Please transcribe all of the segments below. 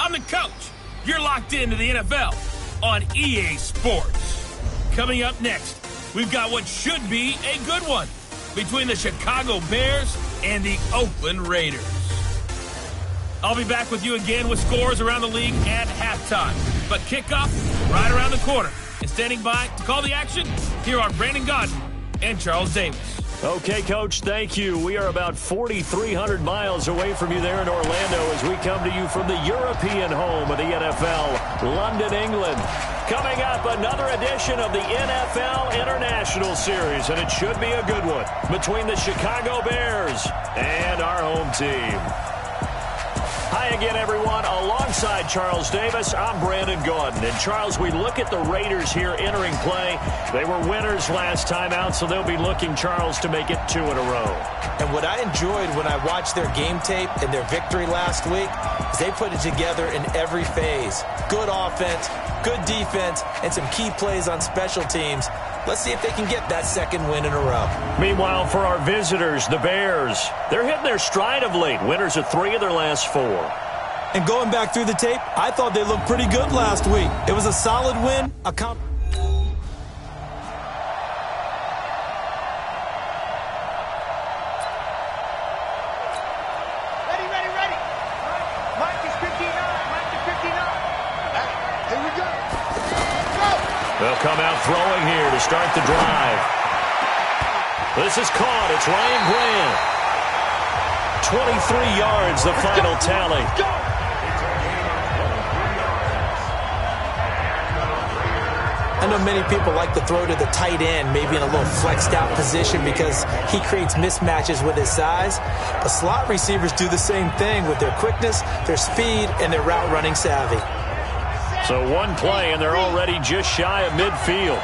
I'm the coach. You're locked into the NFL on EA Sports. Coming up next, we've got what should be a good one between the Chicago Bears and the Oakland Raiders. I'll be back with you again with scores around the league at halftime. But kickoff right around the corner. And standing by to call the action, here are Brandon Gaudin and Charles Davis. Okay, Coach, thank you. We are about 4,300 miles away from you there in Orlando as we come to you from the European home of the NFL, London, England. Coming up, another edition of the NFL International Series, and it should be a good one between the Chicago Bears and our home team. Hi again, everyone. Alongside Charles Davis, I'm Brandon Gaudin. And, Charles, we look at the Raiders here entering play. They were winners last time out, so they'll be looking, Charles, to make it 2 in a row. And what I enjoyed when I watched their game tape and their victory last week is they put it together in every phase. Good offense, good defense, and some key plays on special teams. Let's see if they can get that second win in a row. Meanwhile, for our visitors, the Bears, they're hitting their stride of late. Winners of 3 of their last 4. And going back through the tape, I thought they looked pretty good last week. It was a solid win. Ready. Mike is 59. Here we go. They'll come out throwing here to start the drive. This is caught. It's Ryan Grant. 23 yards, the final tally. I know many people like to throw to the tight end, maybe in a little flexed out position because he creates mismatches with his size. But slot receivers do the same thing with their quickness, their speed, and their route running savvy. So one play, and they're already just shy of midfield.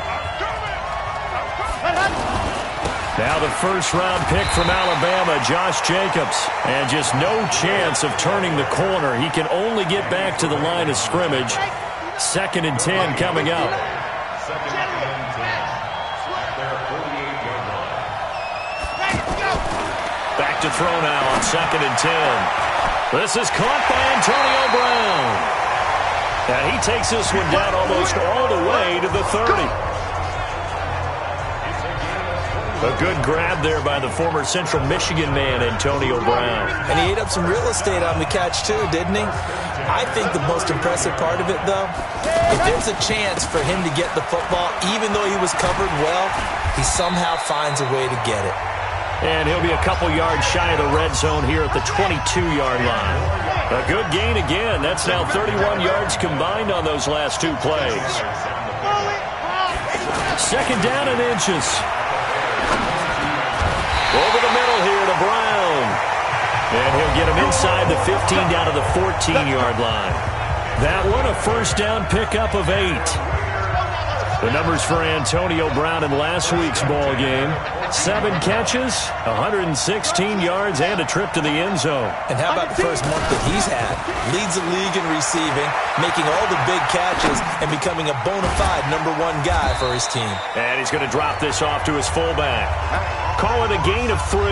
Now the first-round pick from Alabama, Josh Jacobs. And just no chance of turning the corner. He can only get back to the line of scrimmage. 2nd and 10 coming up. Back to throw now on 2nd and 10. This is caught by Antonio Brown. And he takes this one down almost all the way to the 30. A good grab there by the former Central Michigan man, Antonio Brown. And he ate up some real estate on the catch, too, didn't he? I think the most impressive part of it, though, if there's a chance for him to get the football, even though he was covered well, he somehow finds a way to get it. And he'll be a couple yards shy of the red zone here at the 22-yard line. A good gain again. That's now 31 yards combined on those last 2 plays. 2nd down and inches. Over the middle here to Brown. And he'll get him inside the 15 down to the 14-yard line. That one a first down pickup of 8. The numbers for Antonio Brown in last week's ball game. 7 catches, 116 yards, and a trip to the end zone. And how about the first month that he's had? Leads the league in receiving, making all the big catches, and becoming a bona fide #1 guy for his team. And he's going to drop this off to his fullback. Call it a gain of 3,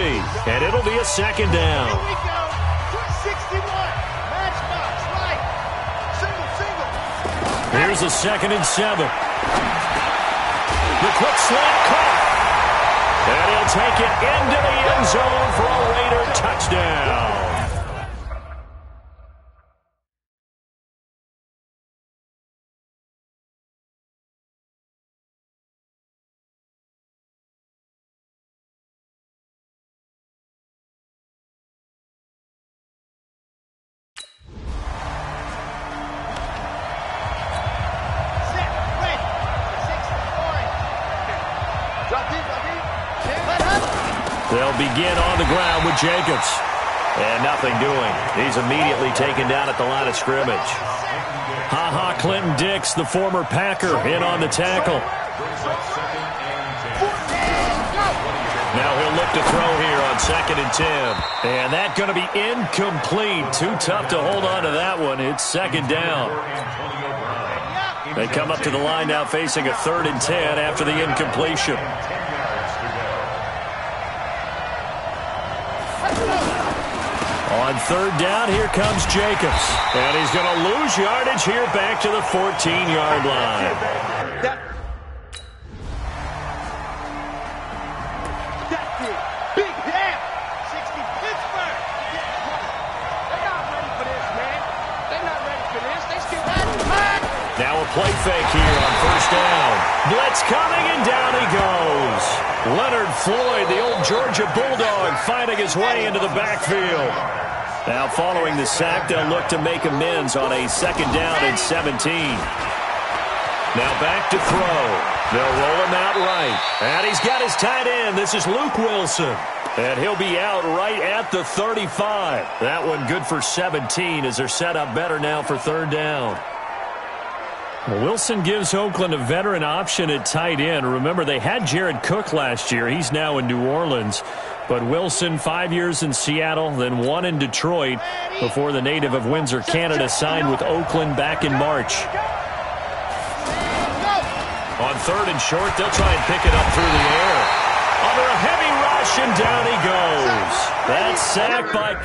and it'll be a 2nd down. Here we go. 61. Matchbox, right. Single. Here's a 2nd and 7. The quick slant caught. And he'll take it into the end zone for a Raider touchdown. They'll begin on the ground with Jacobs. And nothing doing. He's immediately taken down at the line of scrimmage. Ha-ha, Clinton Dix, the former Packer, in on the tackle. Now he'll look to throw here on 2nd and 10. And that's going to be incomplete. Too tough to hold on to that one. It's 2nd down. They come up to the line now facing a 3rd and 10 after the incompletion. On On third down, here comes Jacobs. And he's going to lose yardage here back to the 14-yard line. That's it. Big hit. 60 Pittsburgh. They're not ready for this, man. They're not ready for this. They still Now a play fake here on first down. Blitz coming, and down he goes. Leonard Floyd, the old Georgia Bulldog, finding his way into the backfield. Now following the sack, they'll look to make amends on a second down and 17. Now back to throw. They'll roll him out right. And he's got his tight end. This is Luke Wilson. And he'll be out right at the 35. That one good for 17 as they're set up better now for third down. Well, Wilson gives Oakland a veteran option at tight end. Remember, they had Jared Cook last year. He's now in New Orleans. But Wilson, 5 years in Seattle, then 1 in Detroit before the native of Windsor, Canada, signed with Oakland back in March. On third and short, they'll try and pick it up through the air. Under a heavy rush, and down he goes. That's sacked by...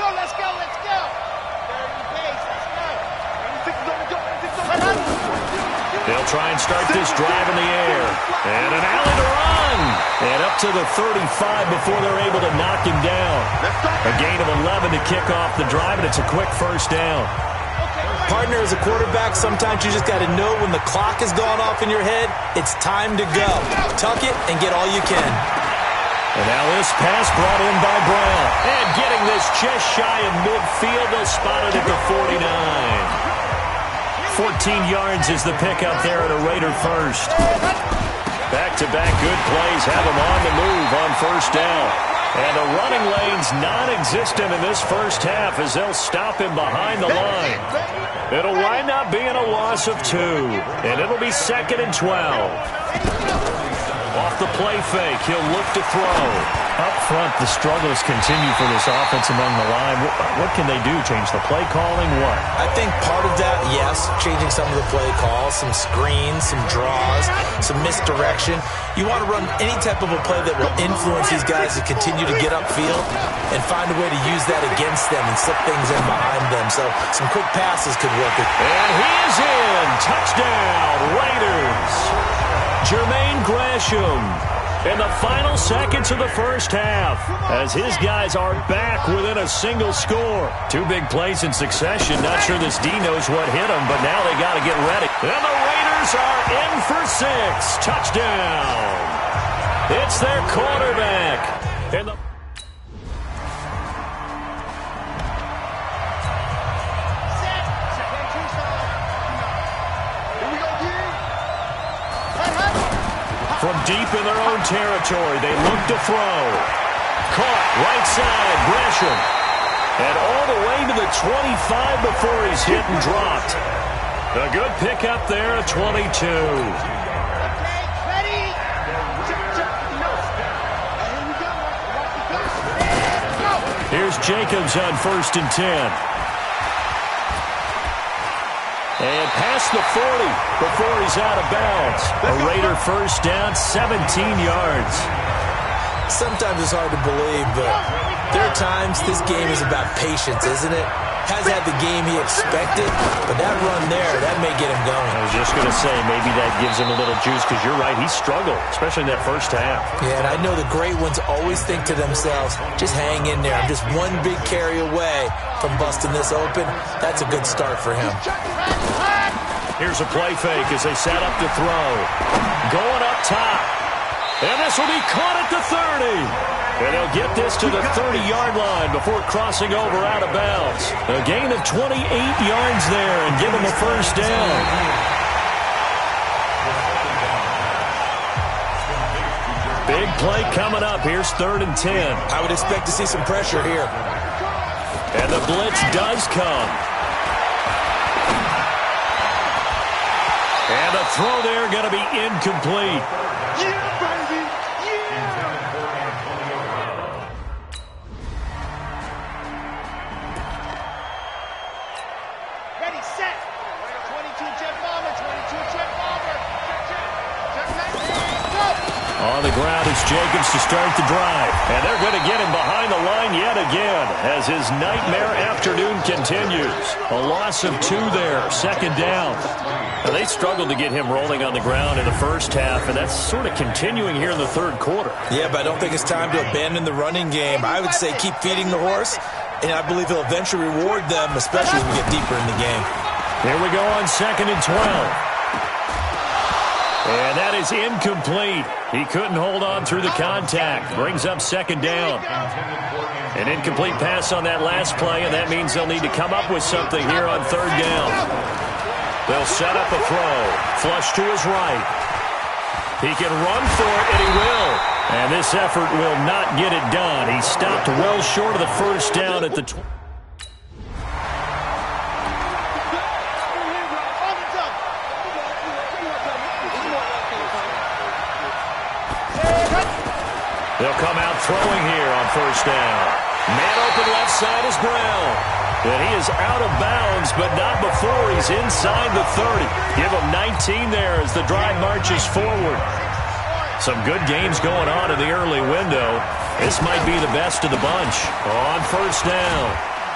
Let's go. 30 pace, let's go. They'll try and start this drive in the air. And an alley to run. And up to the 35 before they're able to knock him down. A gain of 11 to kick off the drive, and it's a quick first down. Partner, as a quarterback, sometimes you just got to know when the clock has gone off in your head, it's time to go. Tuck it and get all you can. And now this pass brought in by Brown. And getting this just shy of midfield, they'll spot it at the 49. 14 yards is the pickup there at a Raider first. Back-to-back good plays have him on the move on first down. And the running lane's non-existent in this first half as they'll stop him behind the line. It'll wind up being a loss of 2. And it'll be 2nd and 12. Off the play fake, he'll look to throw. Up front, the struggles continue for this offense among the line. What can they do? Change the play calling? What? I think part of that, yes, changing some of the play calls, some screens, some draws, some misdirection. You want to run any type of a play that will influence these guys to continue to get upfield and find a way to use that against them and slip things in behind them. So some quick passes could work. And he is in. Touchdown, Raiders. Jermaine Gresham in the final seconds of the first half as his guys are back within a single score. 2 big plays in succession. Not sure this D knows what hit them, but now they got to get ready. And the Raiders are in for 6. Touchdown. It's their quarterback. And the From deep in their own territory, they look to throw. Caught, right side, Gresham. And all the way to the 25 before he's hit and dropped. A good pickup there at 22. Here's Jacobs on 1st and 10. And past the 40 before he's out of bounds. A Raider first down, 17 yards. Sometimes it's hard to believe, but there are times this game is about patience, isn't it? Has had the game he expected, but that run there, that may get him going. I was just going to say, maybe that gives him a little juice, because you're right, he struggled, especially in that first half. Yeah, and I know the great ones always think to themselves, just hang in there. I'm just one big carry away from busting this open. That's a good start for him. Here's a play fake as they set up to throw. Going up top. And this will be caught at the 30. And they'll get this to the 30-yard line before crossing over out of bounds. A gain of 28 yards there and give them a first down. Big play coming up. Here's 3rd and 10. I would expect to see some pressure here. And the blitz does come. And the throw there going to be incomplete. Yeah, baby! Yeah! Ready, set! 22 Jet Bomber, 22 Jet Bomber. Check, go! yards to start the drive. And they're going to get him behind the line yet again as his nightmare afternoon continues. A loss of 2 there, second down. Now, they struggled to get him rolling on the ground in the first half, and that's sort of continuing here in the third quarter. Yeah, but I don't think it's time to abandon the running game. I would say keep feeding the horse, and I believe he'll eventually reward them, especially as we get deeper in the game. Here we go on 2nd and 12. And that is incomplete. He couldn't hold on through the contact. Brings up second down. An incomplete pass on that last play, and that means they'll need to come up with something here on third down. They'll set up a throw. Flush to his right. He can run for it, and he will. And this effort will not get it done. He stopped well short of the first down at the 20. They'll come out throwing here on first down. Man open left side is Brown. And he is out of bounds, but not before he's inside the 30. Give him 19 there as the drive marches forward. Some good games going on in the early window. This might be the best of the bunch. On first down,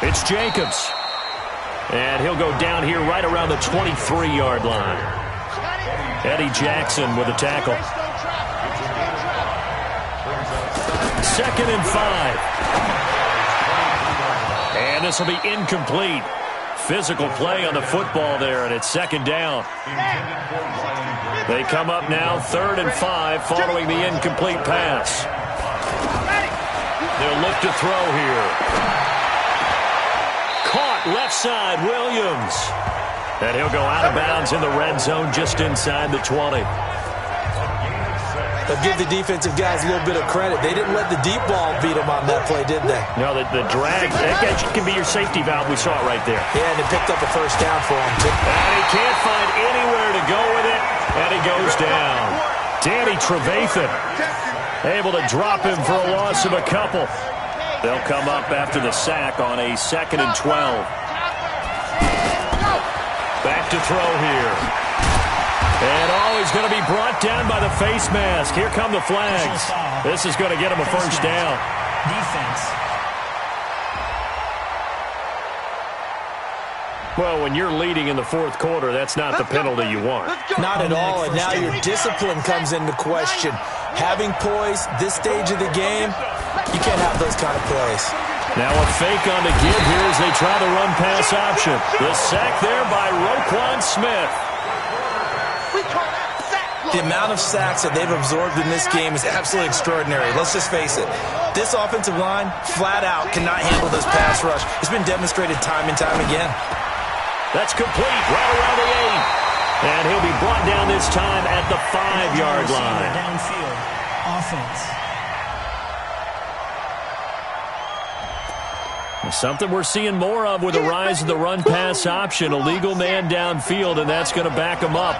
it's Jacobs. And he'll go down here right around the 23-yard line. Eddie Jackson with a tackle. 2nd and 5. And this will be incomplete. Physical play on the football there, and it's second down. They come up now 3rd and 5 following the incomplete pass. They'll look to throw here. Caught left side, Williams. And he'll go out of bounds in the red zone just inside the 20. But give the defensive guys a little bit of credit. They didn't let the deep ball beat them on that play, did they? No, the drag, that can be your safety valve. We saw it right there. Yeah, and they picked up a first down for him, too. And he can't find anywhere to go with it, and he goes down. Danny Trevathan able to drop him for a loss of a couple. They'll come up after the sack on a 2nd and 12. Back to throw here. And he's going to be brought down by the face mask. Here come the flags. This is going to get him a first down. Defense. Well, when you're leading in the fourth quarter, that's not the penalty you want. Not at all, and now your discipline comes into question. Having poise this stage of the game, you can't have those kind of plays. Now a fake on the give here as they try the run-pass option. The sack there by Roquan Smith. The amount of sacks that they've absorbed in this game is absolutely extraordinary. Let's just face it. This offensive line, flat out, cannot handle this pass rush. It's been demonstrated time and time again. That's complete, right around the 8. And he'll be brought down this time at the 5-yard line. Downfield, offense. Something we're seeing more of with the rise of the run-pass option. A legal man downfield, and that's going to back him up.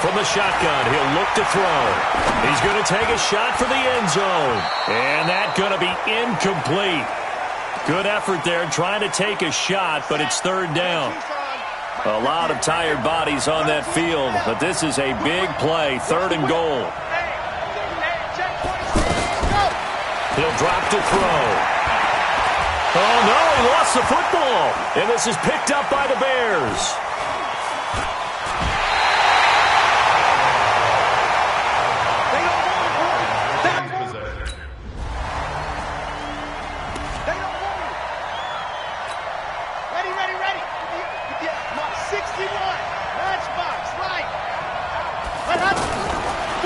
From the shotgun, he'll look to throw. He's going to take a shot for the end zone. And that's going to be incomplete. Good effort there trying to take a shot, but it's third down. A lot of tired bodies on that field, but this is a big play, 3rd and goal. He'll drop to throw. Oh, no, he lost the football. And this is picked up by the Bears.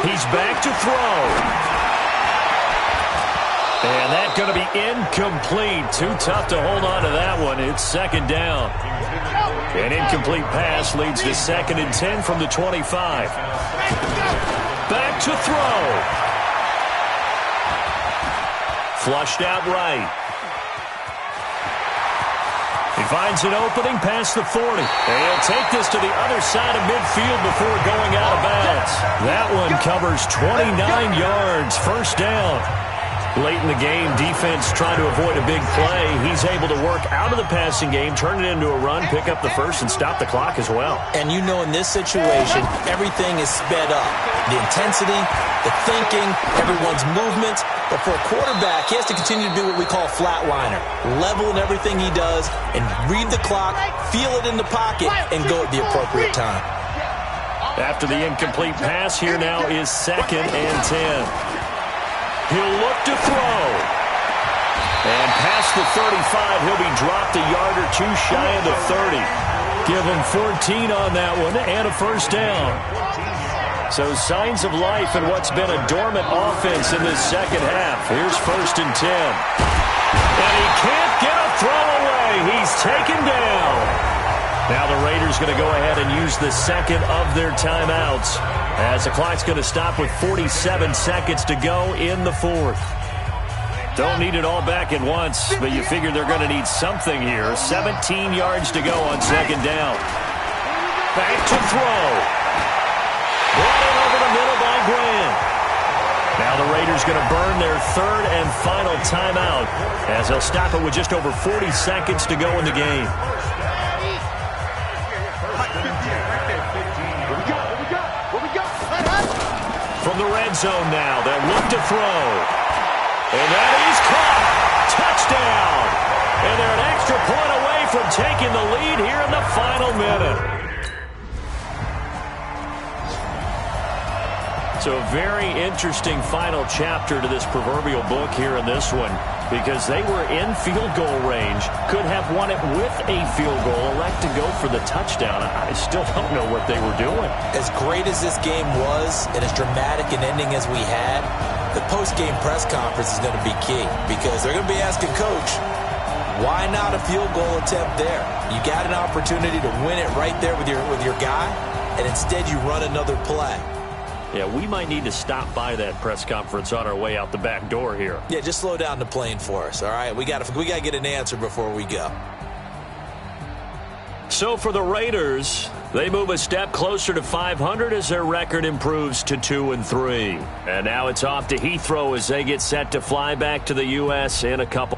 He's back to throw. And that's going to be incomplete. Too tough to hold on to that one. It's second down. An incomplete pass leads to 2nd and 10 from the 25. Back to throw. Flushed out right. He finds an opening past the 40. And he'll take this to the other side of midfield before going out of bounds. That one covers 29 yards. First down. Late in the game, defense trying to avoid a big play. He's able to work out of the passing game, turn it into a run, pick up the first, and stop the clock as well. And you know in this situation, everything is sped up. The intensity, the thinking, everyone's movement. But for a quarterback, he has to continue to do what we call flatliner. Level in everything he does and read the clock, feel it in the pocket, and go at the appropriate time. After the incomplete pass, here now is 2nd and 10. He'll look to throw. And past the 35, he'll be dropped a yard or two shy of the 30. Give him 14 on that one and a first down. So signs of life in what's been a dormant offense in this second half. Here's 1st and 10. And he can't get a throw away. He's taken down. Now the Raiders going to go ahead and use the second of their timeouts, as the clock's going to stop with 47 seconds to go in the 4th. Don't need it all back at once, but you figure they're going to need something here. 17 yards to go on 2nd down. Back to throw. Brought in over the middle by Grant. Now the Raiders going to burn their 3rd and final timeout, as they'll stop it with just over 40 seconds to go in the game. From the red zone now, they'll look to throw. And that is caught. Touchdown. And they're an extra point away from taking the lead here in the final minute. So a very interesting final chapter to this proverbial book here in this one, because they were in field goal range, could have won it with a field goal, elect to go for the touchdown. I still don't know what they were doing. As great as this game was, and as dramatic an ending as we had, the post-game press conference is going to be key, because they're going to be asking Coach, why not a field goal attempt there? You got an opportunity to win it right there with your guy, and instead you run another play. Yeah, we might need to stop by that press conference on our way out the back door here. Yeah, just slow down the plane for us, all right? We got to get an answer before we go. So for the Raiders, they move a step closer to 500 as their record improves to 2-3. And now it's off to Heathrow as they get set to fly back to the U.S. in a couple.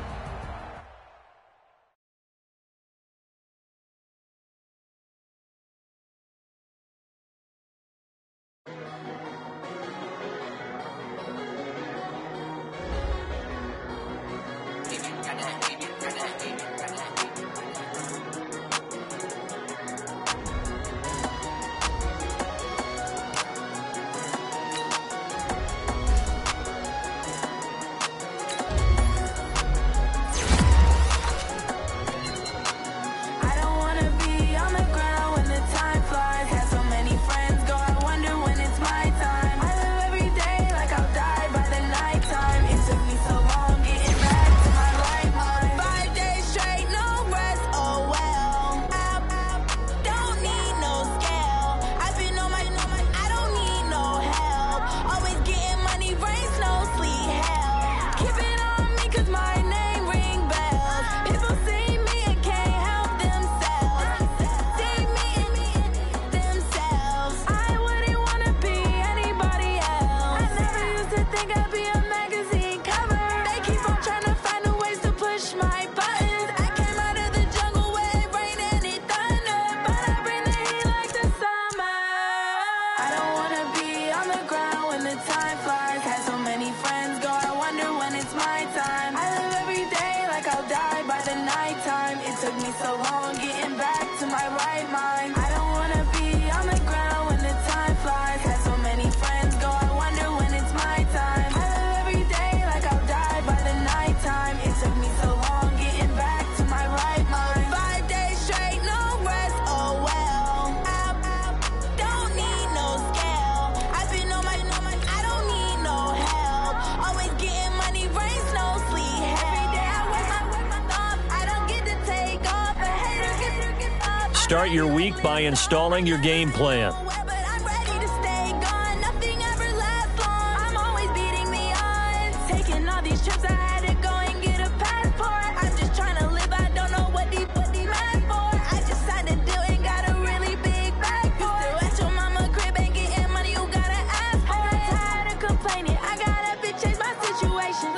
Start your week by installing your game plan.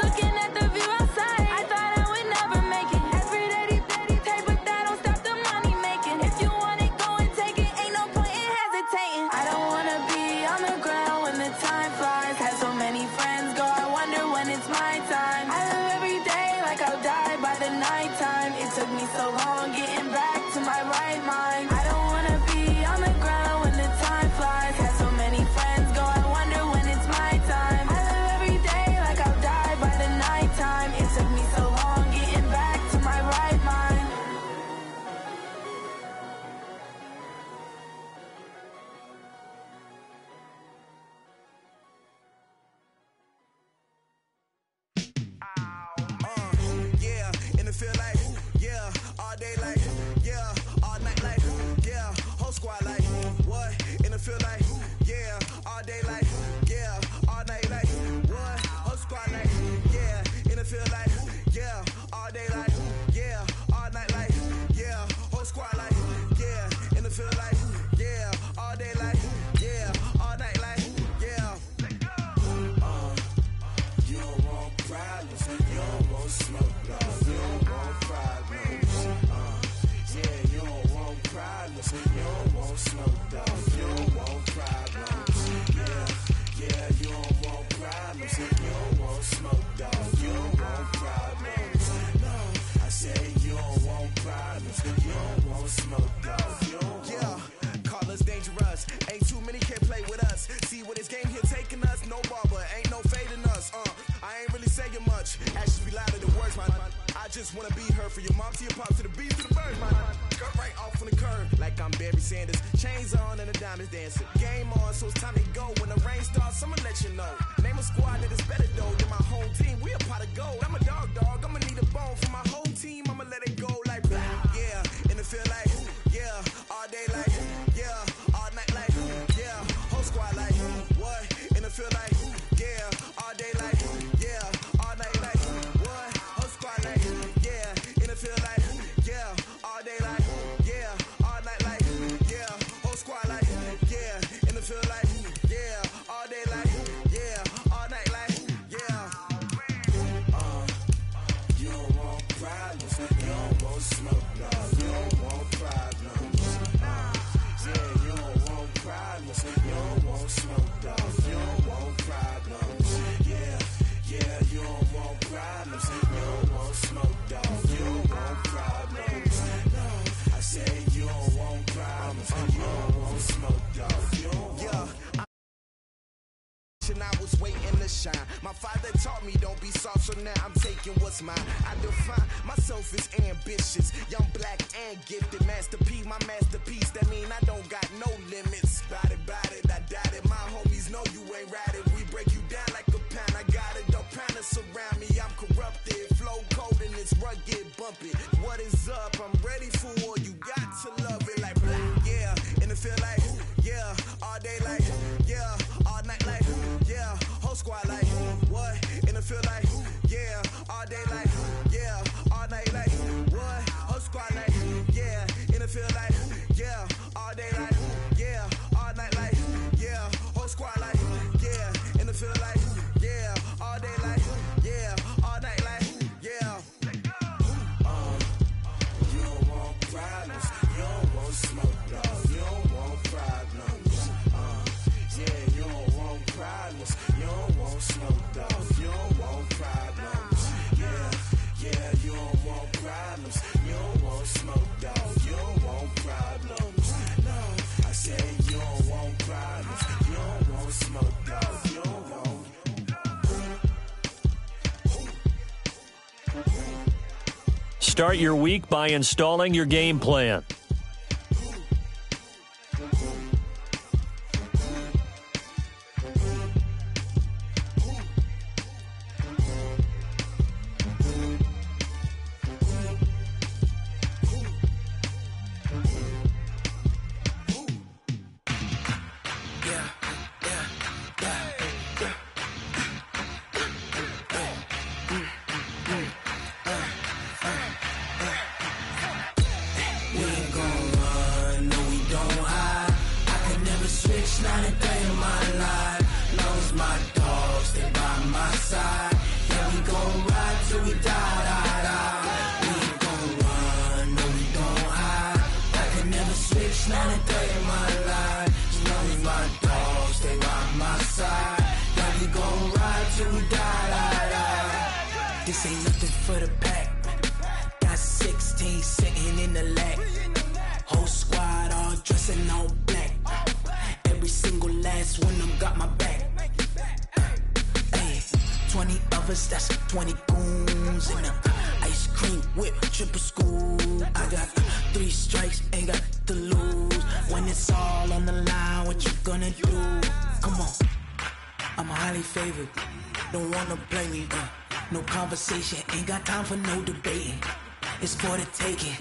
Looking us. Ain't too many can play with us. See what this game here taking us? No barber, ain't no fading us. I ain't really saying much. Actions be louder than words, man. I just wanna be heard from your mom to your pop to the beat to the birds, man. Cut right off on the curb, like I'm Barry Sanders. Chains on and the diamonds dancing. Game on, so it's time to go. When the rain starts, I'ma let you know. Name a squad that is better though than my home team. We a pot of gold. I'm a dog. I'ma need a bone for my whole team. I'ma let it go like blah. Yeah, and it feel like yeah, all day like yeah, all night like yeah, whole squad like what? And it feel like yeah, all day like yeah, all night like what? Whole squad like yeah, and it feel like yeah, all day like yeah, all night like yeah, whole squad like yeah, and it feel like yeah, all day like yeah, all night like yeah. You don't want problems, you don't want smoke, no, you don't want problems. Yeah, you don't want problems, you don't want smoke, no, you don't want problems. Yeah, you don't want problems, you don't want smoke, dog, you don't want problems. No, I said you don't want problems, you don't want smoke, dog, you don't want. And I was waiting to shine. My father taught me don't be soft, so now I'm taking what's mine. I define myself as ambitious, young, black, and gifted. Master P, my masterpiece. That mean I don't got no limits. Bout it, I doubt it. My homies know you ain't ratted. We break you down like a pound. I got it, don't pound to surround me. I'm corrupted, flow cold and it's rugged, bumpy. What is up? I'm ready for war. You got to love it like blah. Yeah, and it feel like yeah, all day like yeah, all night like yeah, whole squad like what? And it feel like yeah, all day like yeah, all night like what? Whole squad like yeah, and it feel like yeah, all day like yeah, all night like yeah, whole squad like yeah, and it feel like yeah, all day like yeah, all night like yeah. You don't want problems, you don't want smoke, no, you don't want problems. Yeah, you don't want problems, you don't want smoke, dog, you don't want problems. Yeah, you don't want problems, you don't want smoke, dog, you don't want problems. No, I said you don't want problems, you don't want smoke, dog, you don't want. Start your week by installing your game plan. This ain't nothing for the pack. Got 16 sitting in the lap. Whole squad all dressing all black. Every single last one of them got my back. Hey, 20 of us, that's 20 goons in the ice cream whip, triple scoop. I got 3 strikes, ain't got to lose. When it's all on the line, what you gonna do? Come on, I'm highly favored. Don't wanna play me, no conversation, ain't got time for no debating. It's for the taking,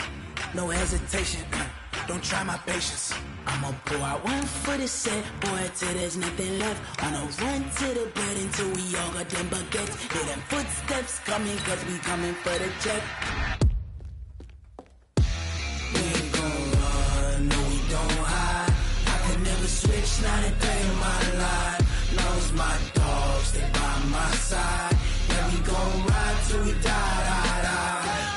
no hesitation, don't try my patience. I'ma pour out one for the set, boy, till there's nothing left. On a run to the bed until we all got them baguettes. Hear them footsteps coming, cause we coming for the check. We ain't gon' run, no we don't hide. I can never switch, not a day in my life. Lost my dogs, they by my side. Yeah, we gon' ride till we die.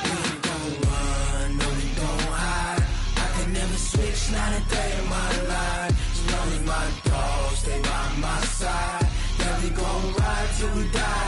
We ain't gon' run, no we don't hide. I can never switch, not a day in my life. As long as my dogs stay by my side. Yeah, we gon' ride till we die.